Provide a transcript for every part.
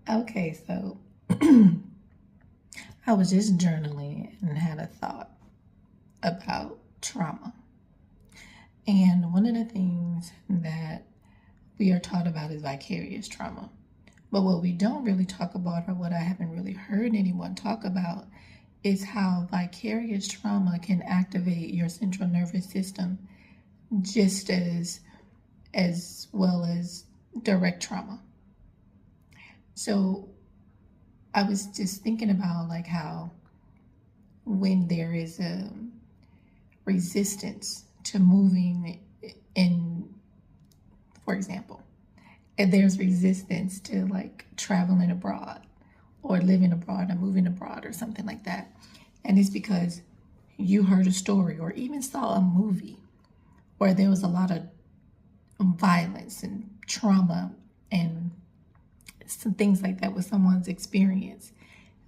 Okay, so I was just journaling and had a thought about trauma. And one of the things that we are taught about is vicarious trauma. But what we don't really talk about, or what I haven't really heard anyone talk about, is how vicarious trauma can activate your central nervous system just as well as direct trauma. So I was just thinking about like how when there is a resistance to moving in, for example, if there's resistance to like traveling abroad or living abroad or moving abroad or something like that, and it's because you heard a story or even saw a movie where there was a lot of violence and trauma and some things like that with someone's experience,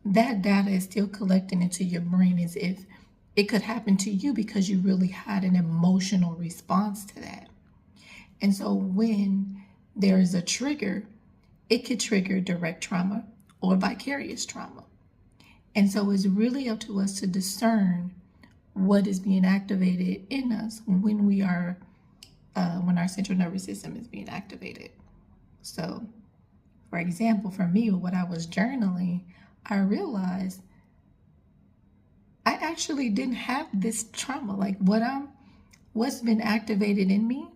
that data is still collecting into your brain as if it could happen to you because you really had an emotional response to that. And so when there is a trigger, it could trigger direct trauma or vicarious trauma. And so it's really up to us to discern what is being activated in us when our central nervous system is being activated. So, for example, for me, what I was journaling, I realized I actually didn't have this trauma. Like what's been activated in me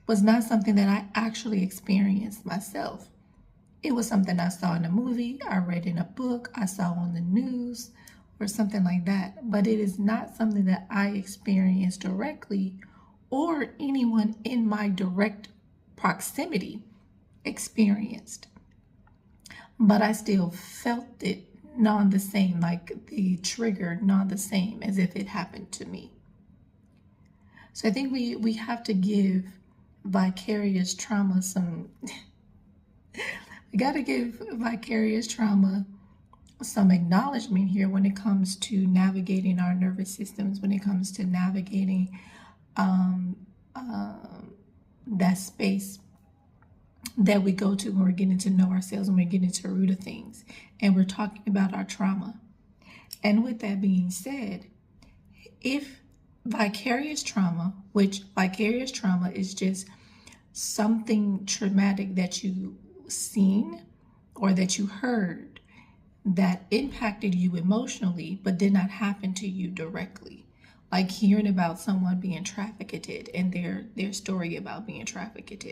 was not something that I actually experienced myself. It was something I saw in a movie, I read in a book, I saw on the news, or something like that. But it is not something that I experienced directly or anyone in my direct proximity experienced. But I still felt it non the same, like the trigger non the same as if it happened to me. So I think we have to give vicarious trauma some we got to give vicarious trauma some acknowledgement here when it comes to navigating our nervous systems, when it comes to navigating um, that space that we go to when we're getting to know ourselves, when we're getting to the root of things, and we're talking about our trauma. And with that being said, if vicarious trauma, which vicarious trauma is just something traumatic that you seen or that you heard that impacted you emotionally but did not happen to you directly, like hearing about someone being trafficked and their story about being trafficked,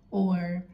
or